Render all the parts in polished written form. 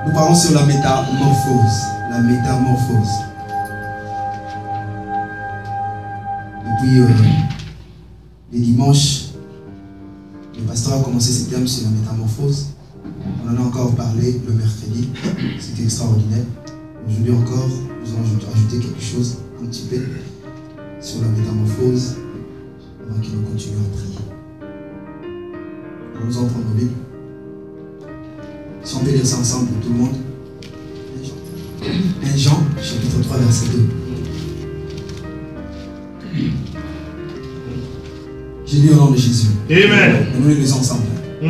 Nous parlons sur la métamorphose. La métamorphose. Depuis les dimanches, le pasteur a commencé ce thème sur la métamorphose. On en a encore parlé le mercredi. C'était extraordinaire. Aujourd'hui encore, nous allons ajouter quelque chose un petit peu sur la métamorphose avant que nous continuions à prier. Nous allons prendre nos Bibles. Si on peut lire ça ensemble pour tout le monde. 1 Jean, chapitre 3, verset 2. J'ai lu au nom de Jésus. Amen. Et nous les lisons ensemble. 1,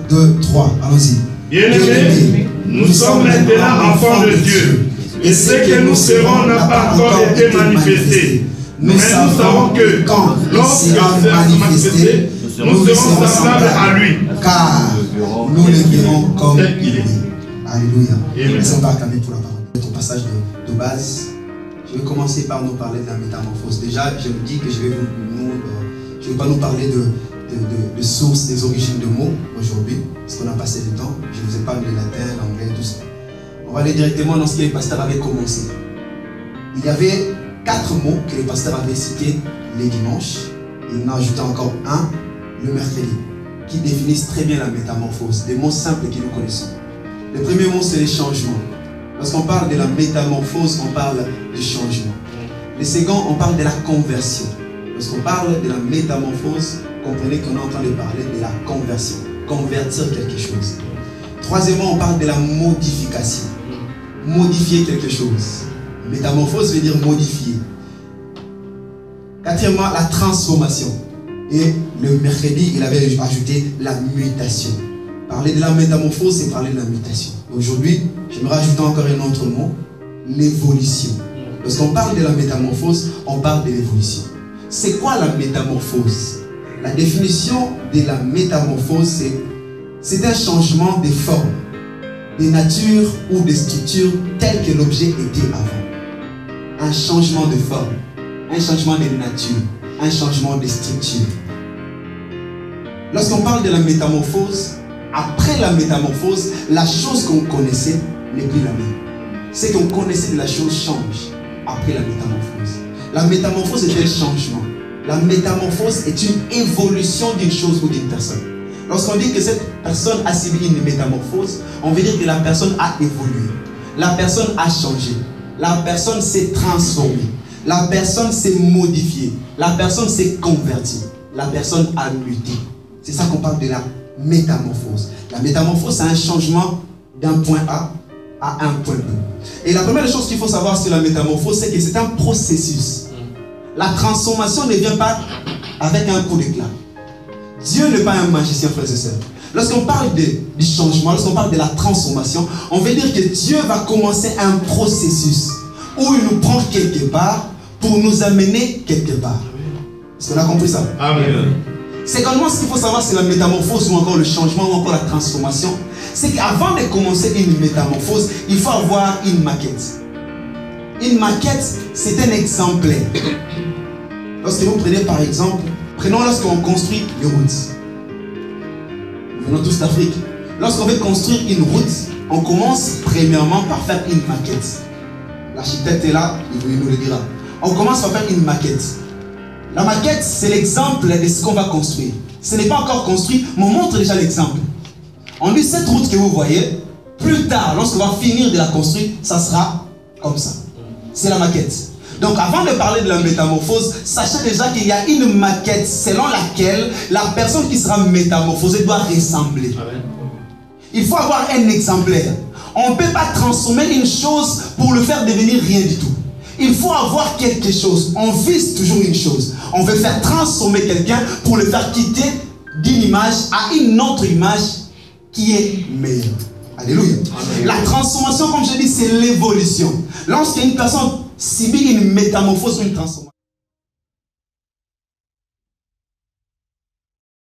2, 3. Allons-y. Bien-aimés, nous sommes maintenant enfants de Dieu. Et ce que nous serons n'a pas encore été manifesté. Mais nous savons que quand lorsqu'il sera manifesté, nous serons semblables à lui. Car nous le verrons comme il est. Alléluia. Laissons pas acclamer pour la parole. C'est au passage de base. Je vais commencer par nous parler de la métamorphose. Déjà, je vous dis que je ne vais pas nous parler de sources, des origines de mots aujourd'hui, parce qu'on a passé du temps. Je vous ai parlé de latin, l'anglais, tout ça. On va aller directement dans ce que le pasteur avait commencé. Il y avait 4 mots que le pasteur avait cités les dimanches. Il en a ajouté encore un le mercredi, qui définissent très bien la métamorphose. Des mots simples que nous connaissons. Le premier mot, c'est les changements. Lorsqu'on parle de la métamorphose, on parle de changement. Le second, on parle de la conversion. Lorsqu'on parle de la métamorphose, comprenez qu'on est en train de parler de la conversion. Convertir quelque chose. Troisièmement, on parle de la modification. Modifier quelque chose. Métamorphose veut dire modifier. Quatrièmement, la transformation. Et le mercredi, il avait ajouté la mutation. Parler de la métamorphose, c'est parler de la mutation. Aujourd'hui, j'aimerais ajouter encore un autre mot, l'évolution. Lorsqu'on parle de la métamorphose, on parle de l'évolution. C'est quoi la métamorphose? La définition de la métamorphose, c'est un changement de forme, de nature ou de structure tel que l'objet était avant. Un changement de forme, un changement de nature, un changement de structure. Lorsqu'on parle de la métamorphose, après la métamorphose, la chose qu'on connaissait n'est plus la même. Ce qu'on connaissait de la chose change après la métamorphose. La métamorphose est un changement. La métamorphose est une évolution d'une chose ou d'une personne. Lorsqu'on dit que cette personne a subi une métamorphose, on veut dire que la personne a évolué. La personne a changé. La personne s'est transformée. La personne s'est modifiée. La personne s'est convertie. La personne a muté. C'est ça qu'on parle de la métamorphose. La métamorphose, c'est un changement d'un point A à un point B. Et la première chose qu'il faut savoir sur la métamorphose, c'est que c'est un processus. La transformation ne vient pas avec un coup d'éclat. Dieu n'est pas un magicien, frères et sœurs. Lorsqu'on parle du changement, lorsqu'on parle de la transformation, on veut dire que Dieu va commencer un processus où il nous prend quelque part pour nous amener quelque part. Est-ce qu'on a compris ça? Amen. C'est comment ce qu'il faut savoir, c'est la métamorphose ou encore le changement ou encore la transformation. C'est qu'avant de commencer une métamorphose, il faut avoir une maquette. Une maquette, c'est un exemplaire. Lorsque vous prenez par exemple, lorsqu'on construit les routes. Nous venons tous d'Afrique. Lorsqu'on veut construire une route, on commence premièrement par faire une maquette. L'architecte est là, il nous le dira. On commence par faire une maquette. La maquette, c'est l'exemple de ce qu'on va construire. Ce n'est pas encore construit, mais on montre déjà l'exemple. On dit cette route que vous voyez, plus tard, lorsqu'on va finir de la construire, ça sera comme ça. C'est la maquette. Donc avant de parler de la métamorphose, sachez déjà qu'il y a une maquette selon laquelle la personne qui sera métamorphosée doit ressembler. Il faut avoir un exemplaire. On ne peut pas transformer une chose pour le faire devenir rien du tout. Il faut avoir quelque chose. On vise toujours une chose. On veut faire transformer quelqu'un pour le faire quitter d'une image à une autre image qui est meilleure. Alléluia. Amen. La transformation, comme je dis, c'est l'évolution. Lorsqu'une personne subit une métamorphose ou une transformation,